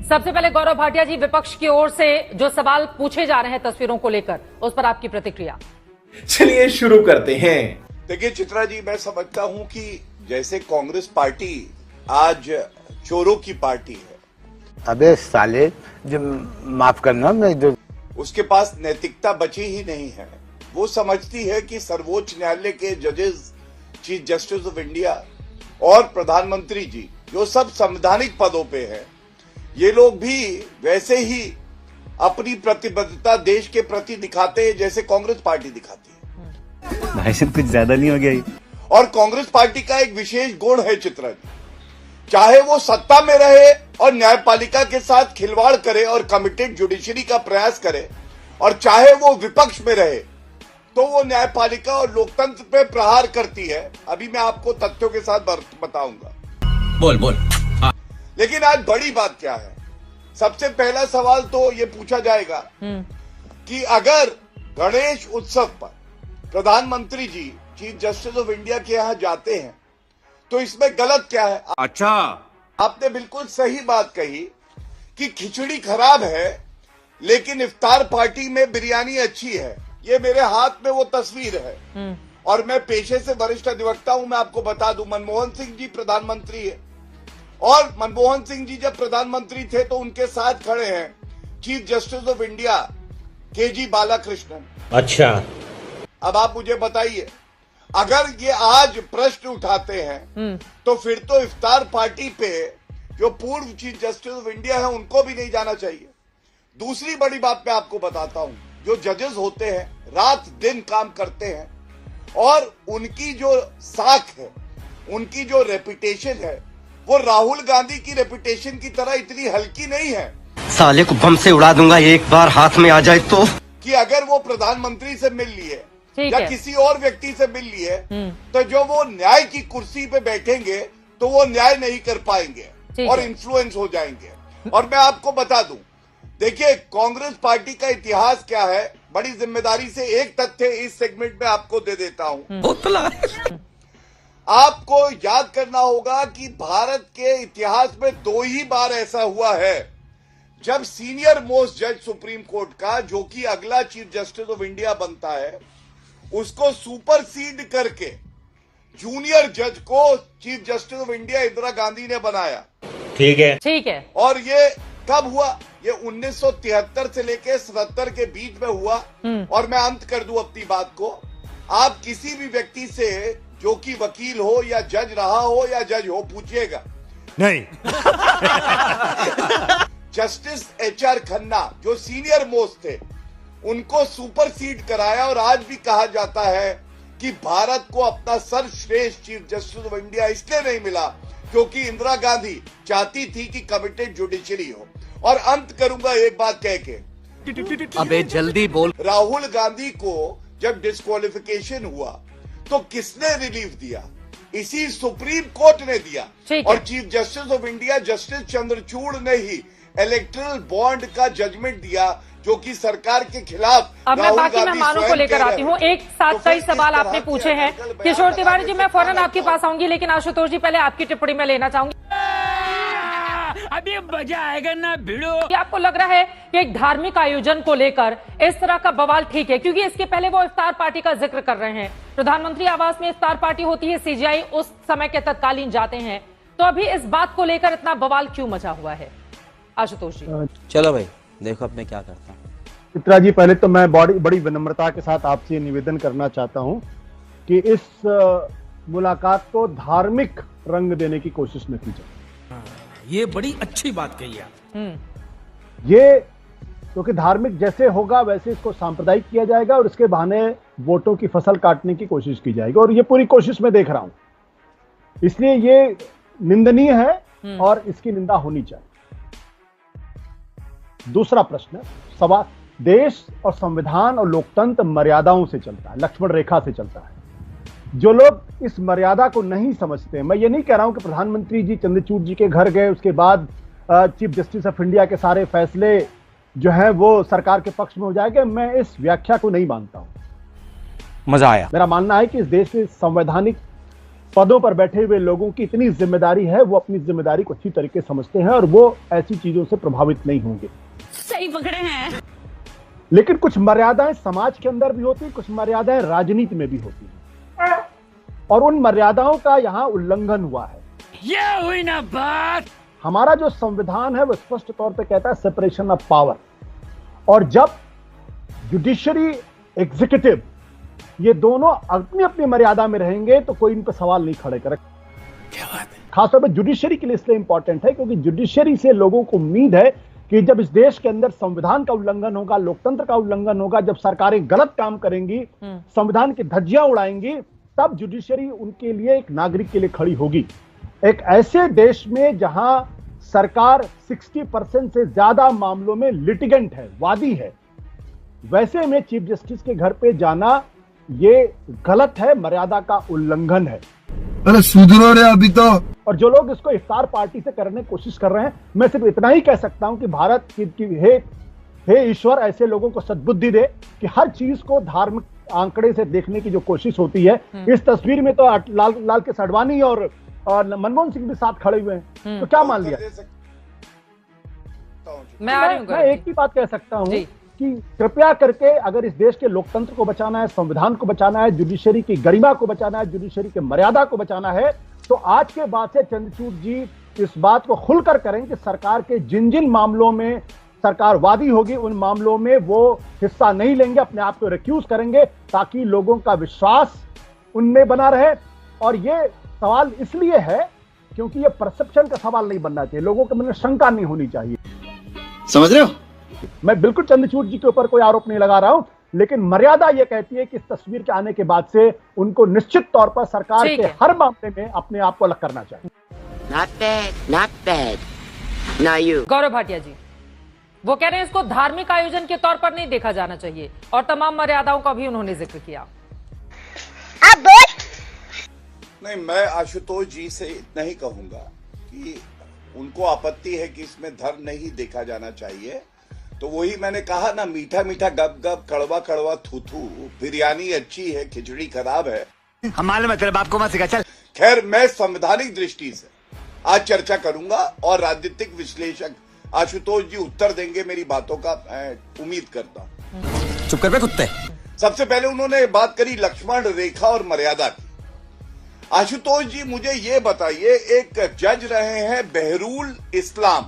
सबसे पहले गौरव भाटिया जी, विपक्ष की ओर से जो सवाल पूछे जा रहे हैं तस्वीरों को लेकर, उस पर आपकी प्रतिक्रिया। चलिए शुरू करते हैं। देखिए चित्रा जी, मैं समझता हूं कि जैसे कांग्रेस पार्टी आज चोरों की पार्टी है, अबे साले, जो माफ करना, मैं जो उसके पास नैतिकता बची ही नहीं है। वो समझती है कि सर्वोच्च न्यायालय के जजेस, चीफ जस्टिस ऑफ इंडिया और प्रधानमंत्री जी जो सब संवैधानिक पदों पे हैं, ये लोग भी वैसे ही अपनी प्रतिबद्धता देश के प्रति दिखाते हैं जैसे कांग्रेस पार्टी दिखाती है। भाई साहब कुछ ज्यादा नहीं हो गया ये? और कांग्रेस पार्टी का एक विशेष गुण है चित्रा जी, चाहे वो सत्ता में रहे और न्यायपालिका के साथ खिलवाड़ करे और कमिटेड जुडिशरी का प्रयास करे, और चाहे वो विपक्ष में रहे तो वो न्यायपालिका और लोकतंत्र पे प्रहार करती है। अभी मैं आपको तथ्यों के साथ बताऊंगा। बोल। लेकिन आज बड़ी बात क्या है, सबसे पहला सवाल तो ये पूछा जाएगा कि अगर गणेश उत्सव पर प्रधानमंत्री जी चीफ जस्टिस ऑफ इंडिया के यहाँ जाते हैं तो इसमें गलत क्या है? अच्छा, आपने बिल्कुल सही बात कही कि खिचड़ी खराब है लेकिन इफ्तार पार्टी में बिरयानी अच्छी है। ये मेरे हाथ में वो तस्वीर है और मैं पेशे से वरिष्ठ अधिवक्ता हूं। मैं आपको बता दूं, मनमोहन सिंह जी प्रधानमंत्री है और मनमोहन सिंह जी जब प्रधानमंत्री थे तो उनके साथ खड़े हैं chief justice of India K G. Balakrishnan. अच्छा, अब आप मुझे बताइए, अगर ये आज प्रश्न उठाते हैं तो फिर तो इफ्तार पार्टी पे जो पूर्व चीफ जस्टिस ऑफ इंडिया है उनको भी नहीं जाना चाहिए। दूसरी बड़ी बात मैं आपको बताता हूं, जो जजेस होते हैं रात दिन काम करते हैं और उनकी जो साख है, उनकी जो रेपुटेशन है, वो राहुल गांधी की रेपुटेशन की तरह इतनी हल्की नहीं है। साले को बम से उड़ा दूंगा एक बार हाथ में आ जाए तो, कि अगर वो प्रधानमंत्री से मिल लिए या किसी और व्यक्ति से मिल लिए तो जो वो न्याय की कुर्सी पे बैठेंगे तो वो न्याय नहीं कर पाएंगे और इन्फ्लुएंस हो जाएंगे। और मैं आपको बता दूं, देखिए कांग्रेस पार्टी का इतिहास क्या है, बड़ी जिम्मेदारी से एक तथ्य इस सेगमेंट में आपको दे देता हूं। आपको याद करना होगा कि भारत के इतिहास में 2 ही बार ऐसा हुआ है जब सीनियर मोस्ट जज सुप्रीम कोर्ट का, जो कि अगला चीफ जस्टिस ऑफ इंडिया बनता है, उसको सुपरसीड करके जूनियर जज को chief justice of India Indira Gandhi ने बनाया। ठीक है। और ये कब हुआ? ये 1973 से लेके 77 के बीच में हुआ। और मैं अंत कर दूं अपनी बात को, आप किसी भी व्यक्ति से जो कि वकील हो या जज रहा हो या जज हो, पूछिएगा नहीं। Justice HR. खन्ना जो सीनियर मोस्ट थे, उनको सुपरसीड कराया। और आज भी कहा जाता है कि भारत को अपना सर्वश्रेष्ठ चीफ जस्टिस ऑफ इंडिया इसलिए नहीं मिला क्योंकि इंदिरा गांधी चाहती थी कि कमिटेड जुडिशरी हो। और अंत करूंगा एक बात कह के, अबे जल्दी बोल। राहुल गांधी को जब डिस्क्वालिफिकेशन हुआ तो किसने रिलीफ दिया? इसी सुप्रीम कोर्ट ने दिया। और chief justice of India justice Chandrachud ने ही इलेक्टोरल बॉन्ड का जजमेंट दिया जो कि सरकार के खिलाफ। अब मैं बाकी मेहमानों को लेकर आती हूँ। एक साथ कई सवाल आपने पूछे हैं। किशोर तिवारी जी, मैं फौरन आपके पास आऊंगी, लेकिन आशुतोष जी पहले आपकी टिप्पणी में लेना चाहूंगी। अभी मजा आएगा ना भिड़ो। आपको लग रहा है कि एक धार्मिक आयोजन को लेकर इस तरह का बवाल ठीक है? क्योंकि इसके पहले वो इफ्तार पार्टी का जिक्र कर रहे हैं, प्रधानमंत्री आवास में इफ्तार पार्टी होती है, सीजीआई उस समय के तत्कालीन जाते हैं, तो अभी इस बात को लेकर इतना बवाल क्यों मचा हुआ है? आशुतोष जी। चलो भाई, देखो अब मैं क्या करता हूँ। चित्रा जी, पहले तो मैं बड़ी विनम्रता के साथ आपसे निवेदन करना चाहता हूं कि इस मुलाकात को धार्मिक रंग देने की कोशिश न की जाए। ये बड़ी अच्छी बात कही आप। ये क्योंकि धार्मिक जैसे होगा वैसे इसको सांप्रदायिक किया जाएगा और इसके बहाने वोटों की फसल काटने की कोशिश की जाएगी, और ये पूरी कोशिश मैं देख रहा हूं, इसलिए ये निंदनीय है और इसकी निंदा होनी चाहिए। दूसरा प्रश्न, सवाल, देश और संविधान और लोकतंत्र मर्यादाओं से चलता है, लक्ष्मण रेखा से चलता है। जो लोग इस मर्यादा को नहीं समझते, मैं ये नहीं कह रहा हूं कि प्रधानमंत्री जी चंद्रचूड़ जी के घर गए, उसके बाद चीफ जस्टिस ऑफ इंडिया के सारे फैसले जो है वो सरकार के पक्ष में हो जाएंगे, मैं इस व्याख्या को नहीं मानता हूं। मजा आया। मेरा मानना है कि इस देश में संवैधानिक पदों पर बैठे हुए लोगों की इतनी जिम्मेदारी है, वो अपनी जिम्मेदारी को अच्छी तरीके से समझते हैं और वो ऐसी चीजों से प्रभावित नहीं होंगे। सही पकड़े हैं। लेकिन कुछ मर्यादाएं समाज के अंदर भी होती हैं, कुछ मर्यादाएं राजनीति में भी होती हैं, और उन मर्यादाओं का यहां उल्लंघन हुआ है। ये हुई ना बात। हमारा जो संविधान है वो स्पष्ट तौर पे कहता है सेपरेशन ऑफ पावर, और जब जुडिशरी, एग्जीक्यूटिव, ये दोनों अपनी अपनी मर्यादा में रहेंगे तो कोई इन पर सवाल नहीं खड़े करे। क्या बात है। खासतौर पर जुडिशरी के लिए इसलिए इंपॉर्टेंट है क्योंकि जुडिशरी से लोगों को उम्मीद है कि जब इस देश के अंदर संविधान का उल्लंघन होगा, लोकतंत्र का उल्लंघन होगा, जब सरकारें गलत काम करेंगी, संविधान की धज्जियां उड़ाएंगी, तब जुडिशरी उनके लिए, एक नागरिक के लिए खड़ी होगी। एक ऐसे देश में जहां सरकार 60% से ज्यादा मामलों में लिटिगेंट है, वादी है, वैसे में चीफ जस्टिस के घर पे जाना ये गलत है, मर्यादा का उल्लंघन है। अरे सुधरो रे अभी तो। और जो लोग इसको इफ्तार पार्टी से करने की कोशिश कर रहे हैं, मैं सिर्फ इतना ही कह सकता हूं कि भारत की हे ईश्वर ऐसे लोगों को सद्बुद्धि दे कि हर चीज को धार्मिक आंकड़े से देखने की जो कोशिश होती है। इस तस्वीर में तो लाल के अडवाणी और मनमोहन सिंह भी साथ खड़े हुए हैं, तो क्या मान लिया? मैं एक ही बात कह सकता हूं कि कृपया करके अगर इस देश के लोकतंत्र को बचाना है, संविधान को बचाना है, जुडिशरी की गरिमा को बचाना है, जुडिशरी की मर्यादा को बचाना है, तो आज के बाद से चंद्रचूड़ जी इस बात को खुलकर करें कि सरकार के जिन जिन मामलों में सरकार वादी होगी, उन मामलों में वो हिस्सा नहीं लेंगे, अपने आप को रिक्यूज करेंगे, ताकि लोगों का विश्वास उनमें बना रहे। और ये सवाल इसलिए है क्योंकि ये परसेप्शन का सवाल नहीं बनना चाहिए, लोगों के मन में शंका नहीं होनी चाहिए। समझ रहे हो? मैं बिल्कुल चंद्रचूड़ जी के ऊपर कोई आरोप नहीं लगा रहा हूं, लेकिन मर्यादा यह कहती है कि इस तस्वीर के आने के बाद से उनको निश्चित तौर पर सरकार के हर मामले में अपने आप को अलग करना चाहिए। Not bad. Now you. Gaurav Bhatia जी, वो कह रहे हैं इसको धार्मिक आयोजन के तौर पर नहीं देखा जाना चाहिए, और तमाम मर्यादाओं का भी उन्होंने जिक्र किया। अब बोल। नहीं, मैं आशुतोष जी से इतना ही कहूंगा कि उनको आपत्ति है कि इसमें धर्म नहीं देखा जाना चाहिए, तो वही मैंने कहा ना, मीठा मीठा गप गप, कड़वा कड़वा थू थू, बिरयानी अच्छी है, खिचड़ी खराब है। हमारे में तेरे बाप को मत सिखा, चल। खैर, मैं संवैधानिक दृष्टि से आज चर्चा करूंगा और राजनीतिक विश्लेषक आशुतोष जी उत्तर देंगे मेरी बातों का, उम्मीद करता हूं। चुप कर बे कुत्ते। सबसे पहले उन्होंने बात करी लक्ष्मण रेखा और मर्यादा की। आशुतोष जी, मुझे ये बताइए, एक जज रहे हैं बहरुल इस्लाम,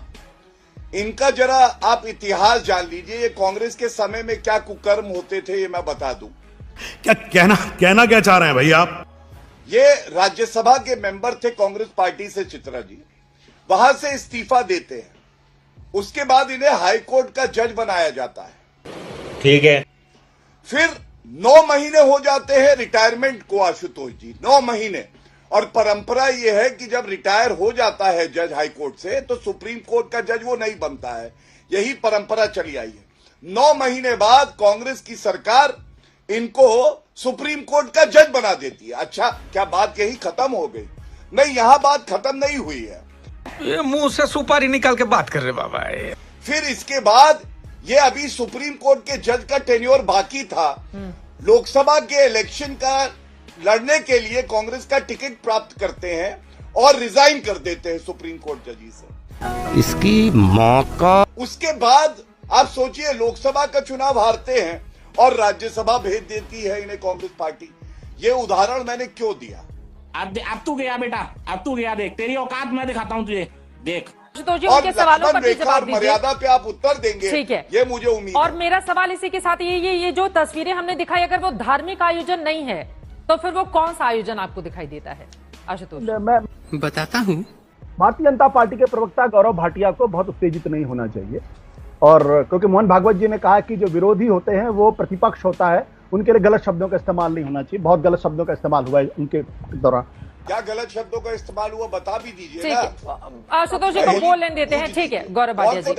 इनका जरा आप इतिहास जान लीजिए। ये कांग्रेस के समय में क्या कुकर्म होते थे ये मैं बता दूं। क्या कहना क्या चाह रहे हैं भाई आप? ये राज्यसभा के मेंबर थे कांग्रेस पार्टी से, चित्रा जी, वहां से इस्तीफा देते हैं, उसके बाद इन्हें हाईकोर्ट का जज बनाया जाता है। ठीक है। फिर 9 महीने हो जाते हैं रिटायरमेंट को आशुतोष जी, 9 महीने। और परंपरा यह है कि जब रिटायर हो जाता है जज हाईकोर्ट से, तो सुप्रीम कोर्ट का जज वो नहीं बनता है, यही परंपरा चली आई है। 9 महीने बाद कांग्रेस की सरकार इनको सुप्रीम कोर्ट का जज बना देती है। अच्छा, क्या बात यही खत्म हो गई? नहीं, यहां बात खत्म नहीं हुई है। ये मुंह से सुपारी निकाल के बात कर रहे बाबा। फिर इसके बाद ये अभी सुप्रीम कोर्ट के जज का टेन्योर बाकी था, लोकसभा के इलेक्शन का लड़ने के लिए कांग्रेस का टिकट प्राप्त करते हैं और रिजाइन कर देते हैं सुप्रीम कोर्ट जजी से। इसकी मां का। उसके बाद आप सोचिए, लोकसभा का चुनाव हारते हैं और राज्यसभा भेज देती है इन्हें कांग्रेस पार्टी। ये उदाहरण मैंने क्यों दिया? अब तू गया बेटा, अब तू गया, देख तेरी औकात मैं दिखाता हूँ तुझे, देख। और सवालों पर जवाब दीजिए। मर्यादा पे आप उत्तर देंगे, ठीक है, ये मुझे उम्मीद है। और मेरा सवाल इसी के साथ ये जो तस्वीरें हमने दिखाई, अगर वो धार्मिक आयोजन नहीं है तो फिर वो कौन सा आयोजन आपको दिखाई देता है आशुतोष? मैं बताता हूँ। भारतीय जनता पार्टी के प्रवक्ता गौरव भाटिया को बहुत उत्तेजित नहीं होना चाहिए, और क्योंकि मोहन भागवत जी ने कहा कि जो विरोधी होते हैं वो प्रतिपक्ष होता है, उनके लिए गलत शब्दों का इस्तेमाल नहीं होना चाहिए। बहुत गलत शब्दों का इस्तेमाल हुआ है उनके दौरान। क्या गलत शब्दों का इस्तेमाल हुआ बता भी दीजिए ना। आशुतोष जी को बोलने देते हैं, ठीक है गौरव भाटिया जी,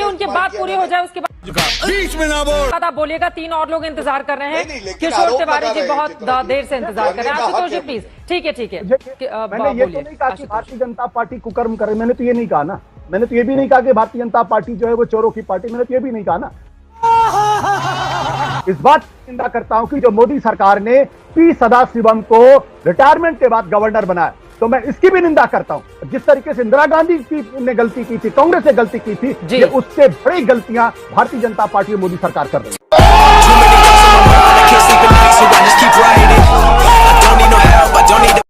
उनकी बात पूरी हो जाए उसके बाद बीच में ना बोल। आप बोलिएगा। 3 और लोग इंतजार कर रहे हैं, किशोर तिवारी जी बहुत देर से इंतजार कर रहे हैं। आशुतोष जी प्लीज, ठीक है। मैंने ये तो नहीं कहा कि भारतीय जनता पार्टी कुकर्म करे, मैंने तो ये नहीं कहा ना। मैंने तो ये भी नहीं कहा कि भारतीय जनता पार्टी जो है वो चोरों की पार्टी, मैंने तो ये भी नहीं कहा ना। इस बात की निंदा करता हूं कि जो मोदी सरकार ने पी सदाशिवम को रिटायरमेंट के बाद गवर्नर बनाया, तो मैं इसकी भी निंदा करता हूं। जिस तरीके से इंदिरा गांधी ने गलती की थी, कांग्रेस ने गलती की थी, ये उससे बड़ी गलतियां भारतीय जनता पार्टी और मोदी सरकार कर रही है।